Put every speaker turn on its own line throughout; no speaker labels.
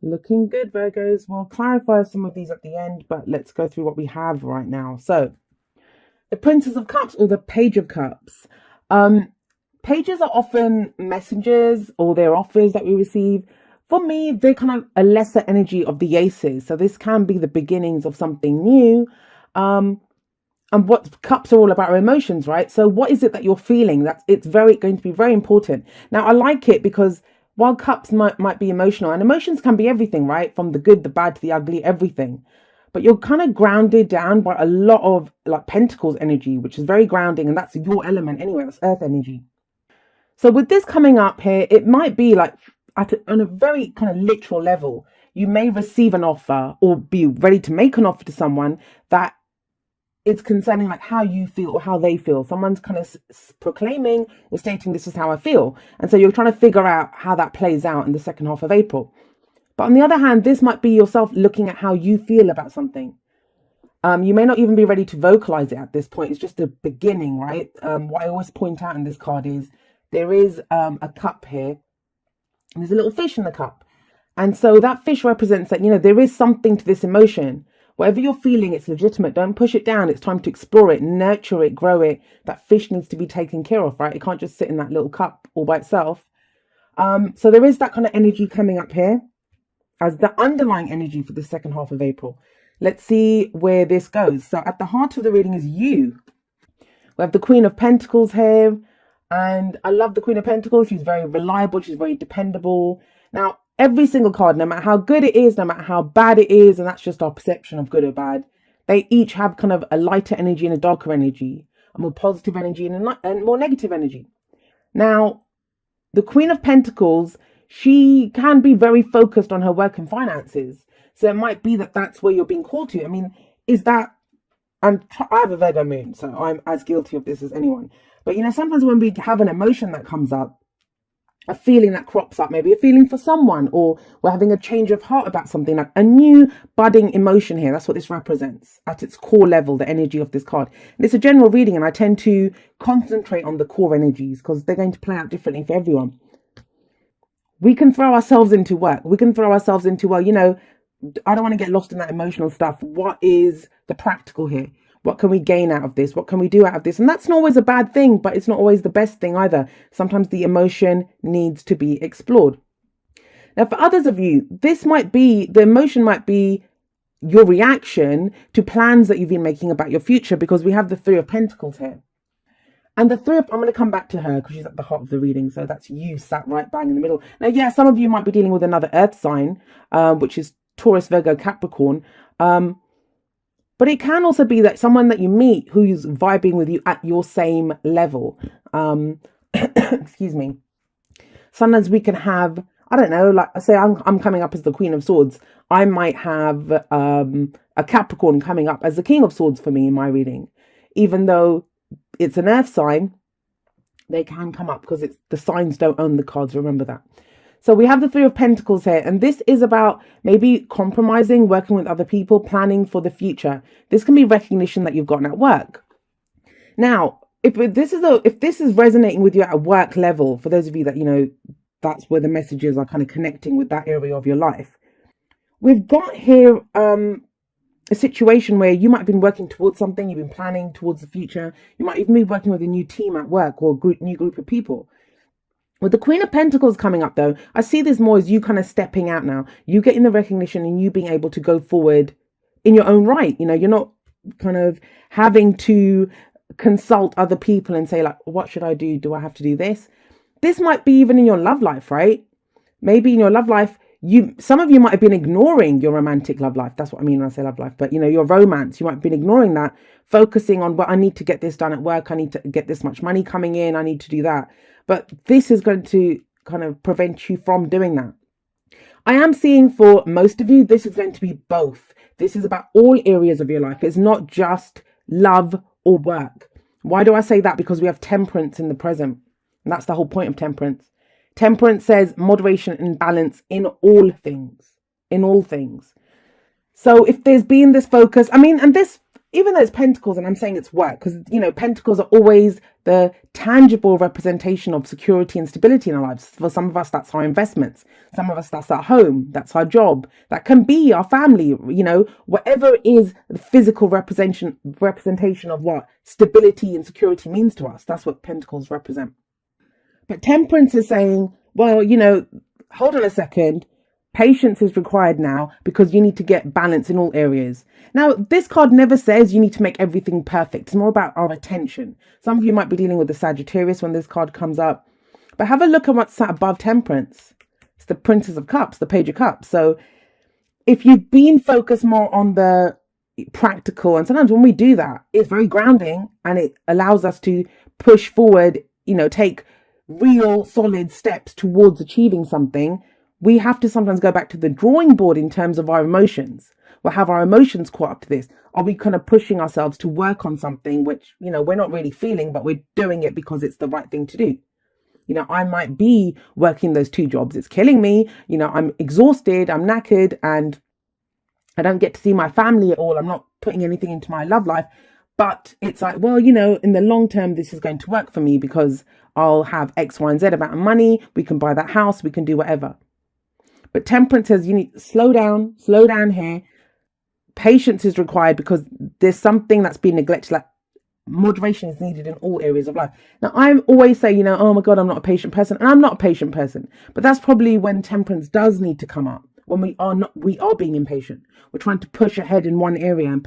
Looking good, Virgos. We'll clarify some of these at the end, but let's go through what we have right now. So, the Princess of Cups or the Page of Cups. Um, Pages are often messengers or they're offers that we receive. For me, they're kind of a lesser energy of the aces. So, this can be the beginnings of something new. Um, and what cups are all about are emotions, right? So what is it that you're feeling? That's it's very going to be very important. Now I like it because while cups might be emotional, and emotions can be everything, right? From the good, the bad to the ugly, everything. But you're kind of grounded down by a lot of like pentacles energy, which is very grounding, and that's your element anyway, that's earth energy. So with this coming up here, it might be like on a very kind of literal level, you may receive an offer or be ready to make an offer to someone that it's concerning like how you feel or how they feel. Someone's kind of proclaiming or stating this is how I feel. And so you're trying to figure out how that plays out in the second half of April. But on the other hand, this might be yourself looking at how you feel about something. You may not even be ready to vocalize it at this point. It's just a beginning, right? What I always point out in this card is there is a cup here. And there's a little fish in the cup. And so that fish represents that, there is something to this emotion. Whatever you're feeling, it's legitimate. Don't push it down. It's time to explore it, nurture it, grow it. That fish needs to be taken care of, right? It can't just sit in that little cup all by itself. So there is that kind of energy coming up here as the underlying energy for the second half of April. Let's see where this goes. So at the heart of the reading is you. We have the Queen of Pentacles here. And I love the Queen of Pentacles. She's very reliable. She's very dependable. Now, every single card, no matter how good it is, no matter how bad it is, and that's just our perception of good or bad, they each have kind of a lighter energy and a darker energy, a more positive energy and a more negative energy. Now, the Queen of Pentacles, she can be very focused on her work and finances. So it might be that that's where you're being called to. I mean, is that, I have a Virgo moon, so I'm as guilty of this as anyone. But, sometimes when we have an emotion that comes up, a feeling that crops up, maybe a feeling for someone, or we're having a change of heart about something, like a new budding emotion here. That's what this represents at its core level, the energy of this card. And it's a general reading, and I tend to concentrate on the core energies because they're going to play out differently for everyone. We can throw ourselves into work. We can throw ourselves into, well, I don't want to get lost in that emotional stuff. What is the practical here? What can we gain out of this? What can we do out of this? And that's not always a bad thing, but it's not always the best thing either. Sometimes the emotion needs to be explored. Now, for others of you, the emotion might be your reaction to plans that you've been making about your future, because we have the Three of Pentacles here. And I'm going to come back to her because she's at the heart of the reading. So that's you sat right bang in the middle. Now, yeah, some of you might be dealing with another earth sign, which is Taurus, Virgo, Capricorn. But it can also be that someone that you meet who's vibing with you at your same level. Excuse me. Sometimes we can have, I don't know, like I say, I'm coming up as the Queen of Swords. I might have a Capricorn coming up as the King of Swords for me in my reading. Even though it's an earth sign, they can come up because the signs don't own the cards. Remember that. So we have the Three of Pentacles here, and this is about maybe compromising, working with other people, planning for the future. This can be recognition that you've gotten at work. Now, if this is resonating with you at a work level, for those of you that, that's where the messages are kind of connecting with that area of your life. We've got here a situation where you might have been working towards something, you've been planning towards the future. You might even be working with a new team at work or new group of people. With the Queen of Pentacles coming up, though, I see this more as you kind of stepping out now. You getting the recognition and you being able to go forward in your own right. You're not kind of having to consult other people and say, like, what should I do? Do I have to do this? This might be even in your love life, right? Maybe in your love life, some of you might have been ignoring your romantic love life. That's what I mean when I say love life. But, your romance, you might have been ignoring that, focusing on, well, I need to get this done at work. I need to get this much money coming in. I need to do that. But this is going to kind of prevent you from doing that. I am seeing for most of you, this is going to be both. This is about all areas of your life. It's not just love or work. Why do I say that? Because we have temperance in the present. And that's the whole point of temperance. Temperance says moderation and balance in all things. In all things. So if there's been this focus, and this even though it's pentacles, and I'm saying it's work, because, you know, pentacles are always the tangible representation of security and stability in our lives. For some of us, that's our investments. Some of us, that's our home. That's our job. That can be our family, you know, whatever is the physical representation of what stability and security means to us. That's what pentacles represent. But temperance is saying, well, you know, hold on a second. Patience is required now because you need to get balance in all areas. Now, this card never says you need to make everything perfect. It's more about our attention. Some of you might be dealing with the Sagittarius when this card comes up. But have a look at what's sat above temperance. It's the Princess of Cups, the Page of Cups. So if you've been focused more on the practical, and sometimes when we do that, it's very grounding and it allows us to push forward, you know, take real solid steps towards achieving something. We have to sometimes go back to the drawing board in terms of our emotions. We'll have our emotions caught up to this. Are we kind of pushing ourselves to work on something which, you know, we're not really feeling, but we're doing it because it's the right thing to do? You know, I might be working those 2 jobs. It's killing me. You know, I'm exhausted, I'm knackered, and I don't get to see my family at all. I'm not putting anything into my love life. But it's like, well, you know, in the long term, this is going to work for me because I'll have X, Y, and Z amount of money. We can buy that house. We can do whatever. But temperance says you need to slow down here. Patience is required because there's something that's been neglected. Like moderation is needed in all areas of life. Now, I always say, you know, oh my God, I'm not a patient person. And I'm not a patient person. But that's probably when temperance does need to come up. When we are being impatient. We're trying to push ahead in one area. And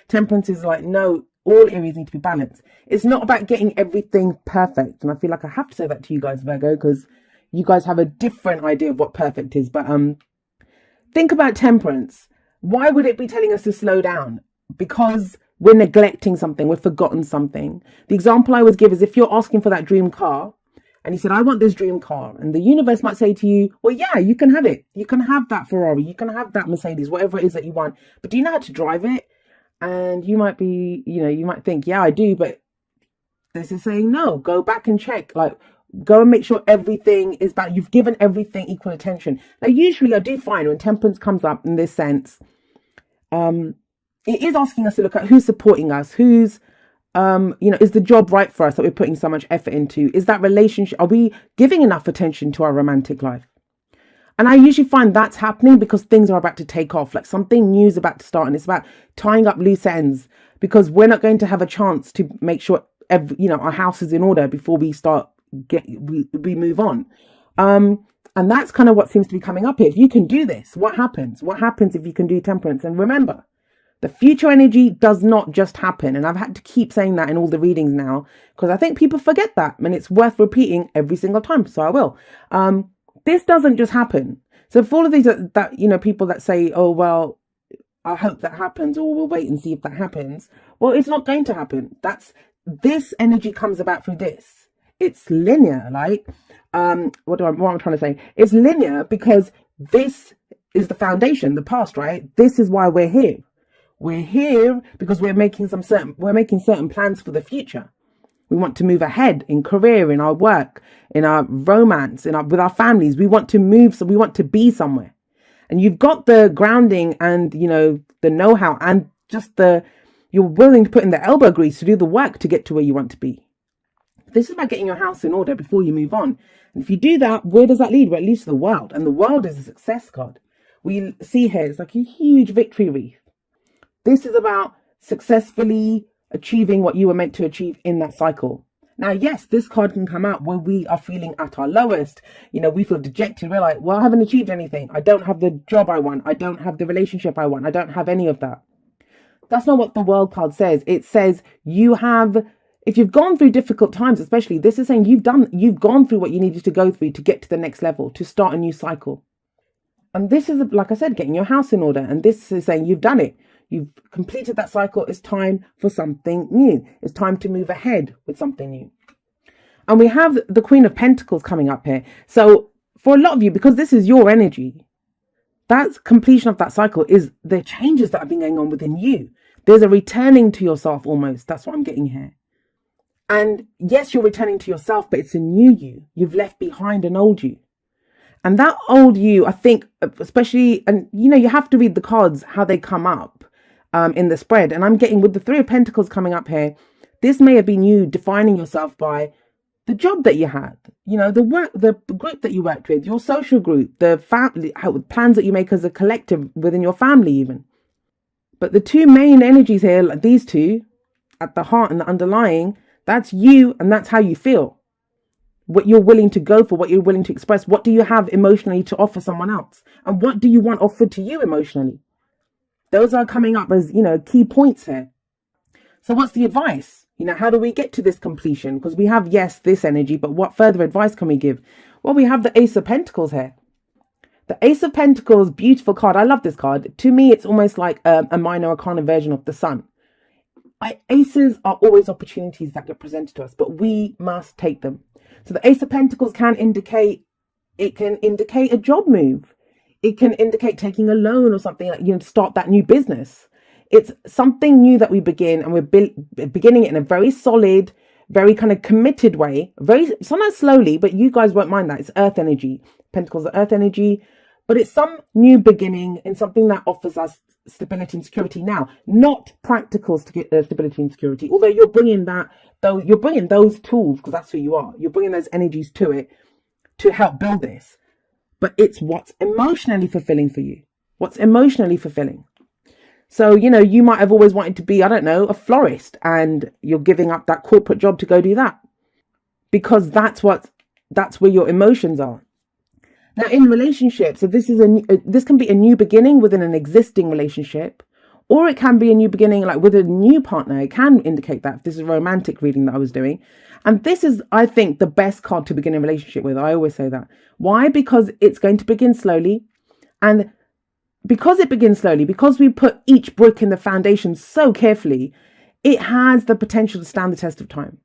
temperance is like, no, all areas need to be balanced. It's not about getting everything perfect. And I feel like I have to say that to you guys, Virgo, because you guys have a different idea of what perfect is. But think about temperance. Why would it be telling us to slow down? Because we're neglecting something. We've forgotten something. The example I always give is if you're asking for that dream car and you said, I want this dream car. And the universe might say to you, well, yeah, you can have it. You can have that Ferrari. You can have that Mercedes, whatever it is that you want. But do you know how to drive it? And you might be, you know, you might think, yeah, I do. But this is saying, no, go back and check. Like, go and make sure everything is balanced. You've given everything equal attention. Now, usually I do find when temperance comes up in this sense, it is asking us to look at who's supporting us, who's, you know, is the job right for us that we're putting so much effort into? Is that relationship, are we giving enough attention to our romantic life? And I usually find that's happening because things are about to take off, like something new is about to start, and it's about tying up loose ends because we're not going to have a chance to make sure, you know, our house is in order before we start we move on. And that's kind of what seems to be coming up here. If you can do this, what happens? What happens if you can do temperance? And remember, the future energy does not just happen. And I've had to keep saying that in all the readings now, because I think people forget that. And it's worth repeating every single time. So I will. This doesn't just happen. So for all of these that, you know, people that say, oh, well, I hope that happens, or we'll wait and see if that happens. Well, it's not going to happen. This energy comes about through this. It's linear, like, what am I trying to say? It's linear because this is the foundation, the past, right? This is why we're here. We're here because we're making certain plans for the future. We want to move ahead in career, in our work, in our romance, with our families. We want to move, so we want to be somewhere. And you've got the grounding and, you know, the know-how and just you're willing to put in the elbow grease to do the work to get to where you want to be. This is about getting your house in order before you move on. And if you do that, where does that lead? Well, it leads to the world. And the world is a success card. We see here, it's like a huge victory wreath. This is about successfully achieving what you were meant to achieve in that cycle. Now, yes, this card can come out when we are feeling at our lowest. You know, we feel dejected. We're like, well, I haven't achieved anything. I don't have the job I want. I don't have the relationship I want. I don't have any of that. That's not what the world card says. It says you have... If you've gone through difficult times, especially, this is saying you've gone through what you needed to go through to get to the next level, to start a new cycle. And this is, like I said, getting your house in order. And this is saying you've done it. You've completed that cycle. It's time for something new. It's time to move ahead with something new. And we have the Queen of Pentacles coming up here. So for a lot of you, because this is your energy, that completion of that cycle is the changes that have been going on within you. There's a returning to yourself almost. That's what I'm getting here. And yes, you're returning to yourself, but it's a new you. You've left behind an old you. And that old you, I think, especially, and you know, you have to read the cards, how they come up. in the spread. And I'm getting with the Three of Pentacles coming up here, this may have been you defining yourself by the job that you had, you know, the work, the group that you worked with, your social group, the family, plans that you make as a collective within your family even. But the two main energies here, like these two, at the heart and the underlying, that's you and that's how you feel. What you're willing to go for, what you're willing to express. What do you have emotionally to offer someone else? And what do you want offered to you emotionally? Those are coming up as, you know, key points here. So what's the advice? You know, how do we get to this completion? Because we have, yes, this energy, but what further advice can we give? Well, we have the Ace of Pentacles here. The Ace of Pentacles, beautiful card. I love this card. To me, it's almost like a minor arcana version of the sun. Aces are always opportunities that get presented to us, but we must take them. So the Ace of Pentacles can indicate a job move. It can indicate taking a loan or something, like, you know, to start that new business. It's something new that we begin, and we're beginning it in a very solid, very kind of committed way, very sometimes slowly, but you guys won't mind that. It's earth energy. Pentacles are earth energy, but it's some new beginning in something that offers us stability and security now, not practical stability and security. Although you're bringing that, though, you're bringing those tools, because that's who you are. You're bringing those energies to it to help build this. But it's what's emotionally fulfilling for you. What's emotionally fulfilling. So, you know, you might have always wanted to be, I don't know, a florist, and you're giving up that corporate job to go do that because that's where your emotions are. Now, in relationships, so this can be a new beginning within an existing relationship, or it can be a new beginning like with a new partner. It can indicate that. This is a romantic reading that I was doing. And this is, I think, the best card to begin a relationship with. I always say that. Why? Because it's going to begin slowly. And because it begins slowly, because we put each brick in the foundation so carefully, it has the potential to stand the test of time.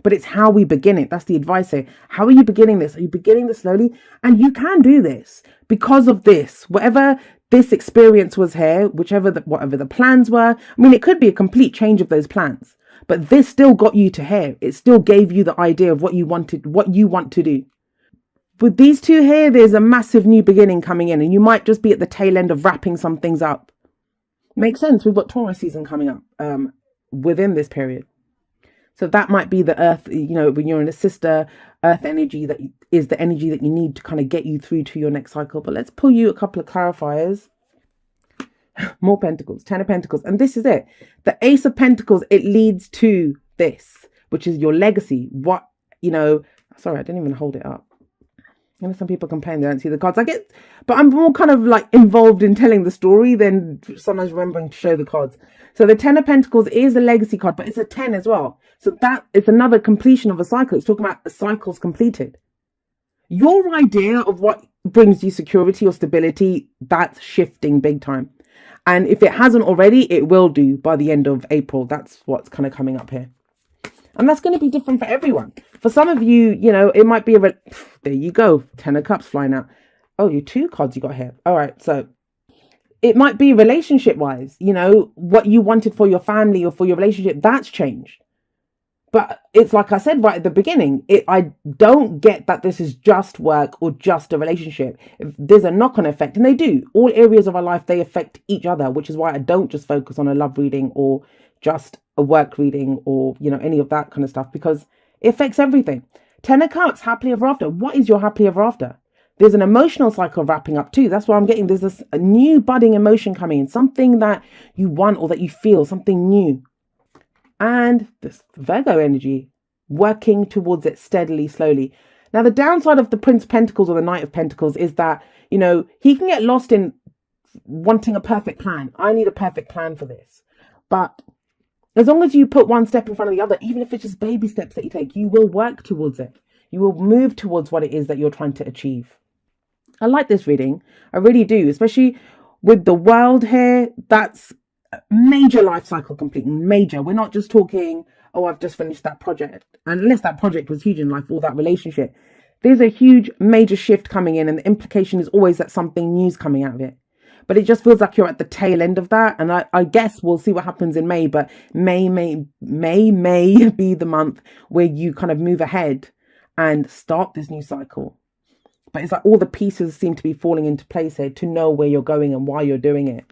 But it's how we begin it. That's the advice here. How are you beginning this? Are you beginning this slowly? And you can do this because of this. Whatever this experience was here, whatever the plans were. I mean, it could be a complete change of those plans, but this still got you to here. It still gave you the idea of what you wanted, what you want to do. With these two here, there's a massive new beginning coming in, and you might just be at the tail end of wrapping some things up. Makes sense. We've got Taurus season coming up within this period. So that might be the earth, you know, when you're in a sister earth energy, that is the energy that you need to kind of get you through to your next cycle. But let's pull you a couple of clarifiers. More Pentacles, Ten of Pentacles. And this is it. The Ace of Pentacles, it leads to this, which is your legacy. What, you know, sorry, I didn't even hold it up. You know, some people complain they don't see the cards. But I'm more kind of like involved in telling the story than sometimes remembering to show the cards. So the Ten of Pentacles is a legacy card, but it's a 10 as well. So that is another completion of a cycle. It's talking about the cycles completed. Your idea of what brings you security or stability, that's shifting big time. And if it hasn't already, it will do by the end of April. That's what's kind of coming up here. And that's going to be different for everyone. For some of you, you know, it might be there you go. 10 of Cups flying out. Oh, you two cards you got here. All right. So it might be relationship wise, you know, what you wanted for your family or for your relationship, that's changed. But it's like I said right at the beginning, I don't get that this is just work or just a relationship. If there's a knock-on effect, and they do. All areas of our life, they affect each other, which is why I don't just focus on a love reading or just a work reading or, you know, any of that kind of stuff, because it affects everything. 10 of Cups, happily ever after. What is your happily ever after? There's an emotional cycle wrapping up too. That's what I'm getting. There's a new budding emotion coming in, something that you want or that you feel, something new. And this Virgo energy, working towards it steadily, slowly. Now, the downside of the Prince of Pentacles or the Knight of Pentacles is that, you know, he can get lost in wanting a perfect plan. I need a perfect plan for this. But as long as you put one step in front of the other, even if it's just baby steps that you take, you will work towards it. You will move towards what it is that you're trying to achieve. I like this reading. I really do, especially with the world here. That's major life cycle complete. Major. We're not just talking, oh, I've just finished that project. Unless that project was huge in life or that relationship. There's a huge major shift coming in, and the implication is always that something new's coming out of it. But it just feels like you're at the tail end of that. And I guess we'll see what happens in May. But May be the month where you kind of move ahead and start this new cycle. But it's like all the pieces seem to be falling into place here to know where you're going and why you're doing it.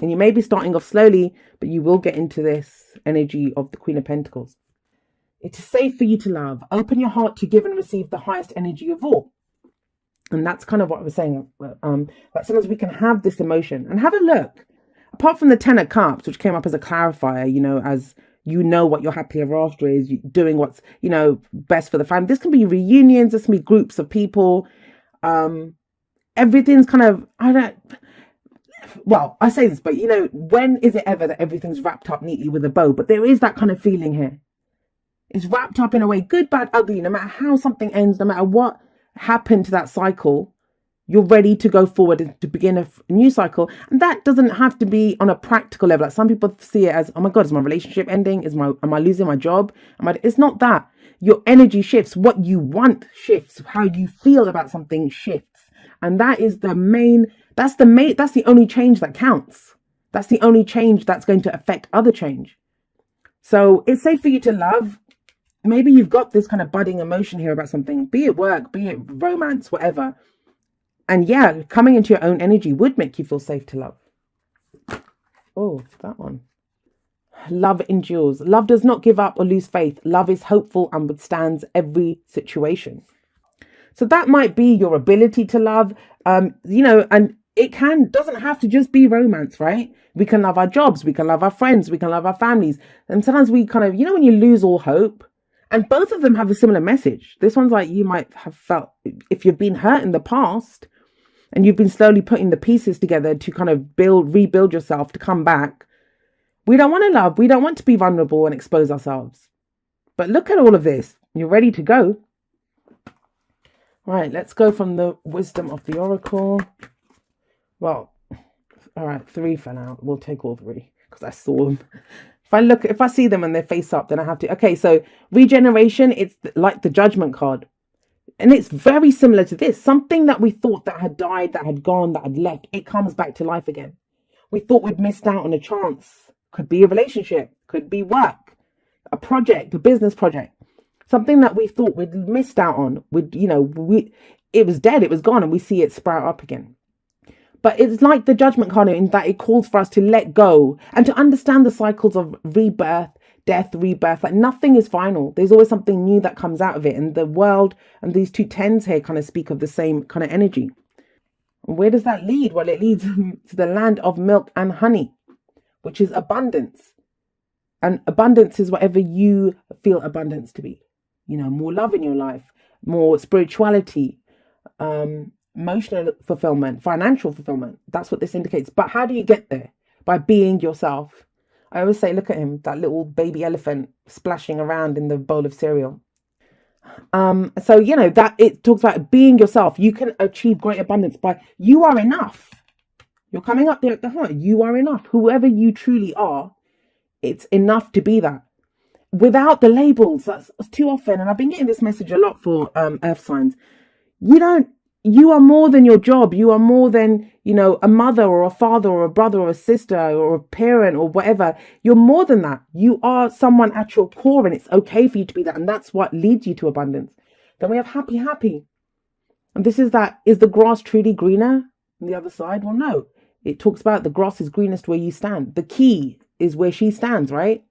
And you may be starting off slowly, but you will get into this energy of the Queen of Pentacles. It is safe for you to love. Open your heart to give and receive the highest energy of all. And that's kind of what I was saying. That sometimes we can have this emotion and have a look. Apart from the Ten of Cups, which came up as a clarifier, as what your happy ever after is, doing what's, best for the family. This can be reunions. This can be groups of people. Everything's kind of, I say this, but when is it ever that everything's wrapped up neatly with a bow? But there is that kind of feeling here. It's wrapped up in a way, good, bad, ugly. No matter how something ends, no matter what happened to that cycle, you're ready to go forward and to begin a new cycle. And that doesn't have to be on a practical level. Like some people see it as, oh my God, is my relationship ending? Am I losing my job? It's not that. Your energy shifts. What you want shifts. How you feel about something shifts. And that is that's the only change that counts. That's the only change that's going to affect other change. So it's safe for you to love. Maybe you've got this kind of budding emotion here about something, be it work, be it romance, whatever. And yeah, coming into your own energy would make you feel safe to love. Oh, that one. Love endures. Love does not give up or lose faith. Love is hopeful and withstands every situation. So that might be your ability to love, and it doesn't have to just be romance, right? We can love our jobs. We can love our friends. We can love our families. And sometimes we kind of, when you lose all hope, and both of them have a similar message. This one's like you might have felt if you've been hurt in the past and you've been slowly putting the pieces together to kind of rebuild yourself to come back. We don't want to love. We don't want to be vulnerable and expose ourselves. But look at all of this. You're ready to go. Right, let's go from the wisdom of the oracle. Well, all right, 3 fell out. We'll take all 3 because I saw them. If I see them and they're face up, then I have to. Okay, so regeneration, it's like the judgment card. And it's very similar to this. Something that we thought that had died, that had gone, that had left, it comes back to life again. We thought we'd missed out on a chance. Could be a relationship, could be work, a project, a business project. Something that we thought we'd missed out on. It was dead, it was gone, and we see it sprout up again. But it's like the judgment card in that it calls for us to let go and to understand the cycles of rebirth, death, rebirth. Like nothing is final. There's always something new that comes out of it. And the world and these 2 tens here kind of speak of the same kind of energy. And where does that lead? Well, it leads to the land of milk and honey, which is abundance. And abundance is whatever you feel abundance to be. More love in your life, more spirituality, emotional fulfillment, financial fulfillment. That's what this indicates. But how do you get there? By being yourself. I always say, look at him, that little baby elephant splashing around in the bowl of cereal. So, that it talks about being yourself. You can achieve great abundance by you are enough. You're coming up there at the heart. You are enough. Whoever you truly are, it's enough to be that. Without the labels, that's too often. And I've been getting this message a lot for earth signs. You are more than your job. You are more than, a mother or a father or a brother or a sister or a parent or whatever. You're more than that. You are someone at your core, and it's okay for you to be that. And that's what leads you to abundance. Then we have happy. And this is that, is the grass truly greener on the other side? Well, no. It talks about the grass is greenest where you stand. The key is where she stands, right?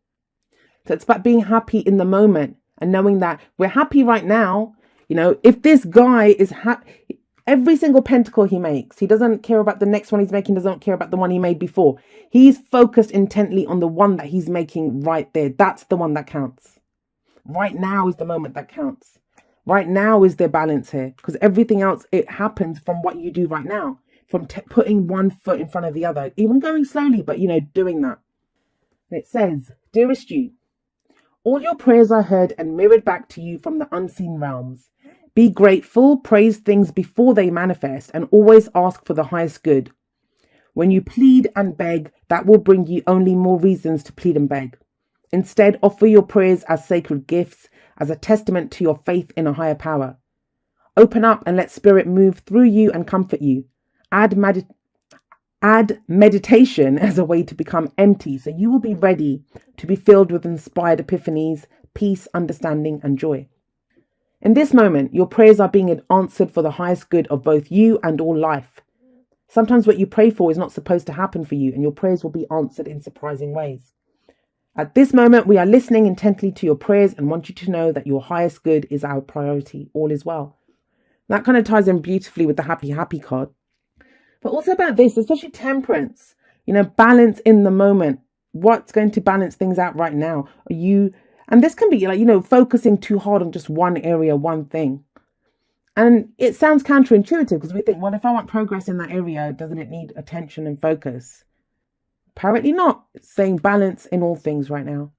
So it's about being happy in the moment and knowing that we're happy right now. If this guy is happy, every single pentacle he makes, he doesn't care about the next one he's making, doesn't care about the one he made before. He's focused intently on the one that he's making right there. That's the one that counts. Right now is the moment that counts. Right now is their balance here, because everything else, it happens from what you do right now, from putting one foot in front of the other, even going slowly, but doing that. And it says, dearest you, all your prayers are heard and mirrored back to you from the unseen realms. Be grateful, praise things before they manifest, and always ask for the highest good. When you plead and beg, that will bring you only more reasons to plead and beg. Instead, offer your prayers as sacred gifts, as a testament to your faith in a higher power. Open up and let spirit move through you and comfort you. Add meditation as a way to become empty, so you will be ready to be filled with inspired epiphanies, peace, understanding, and joy. In this moment, your prayers are being answered for the highest good of both you and all life. Sometimes what you pray for is not supposed to happen for you, and your prayers will be answered in surprising ways. At this moment, we are listening intently to your prayers and want you to know that your highest good is our priority. All is well. That kind of ties in beautifully with the happy, happy card. But also about this, especially temperance, balance in the moment. What's going to balance things out right now? And this can be like, focusing too hard on just one area, one thing. And it sounds counterintuitive because we think, well, if I want progress in that area, doesn't it need attention and focus? Apparently not. It's saying balance in all things right now.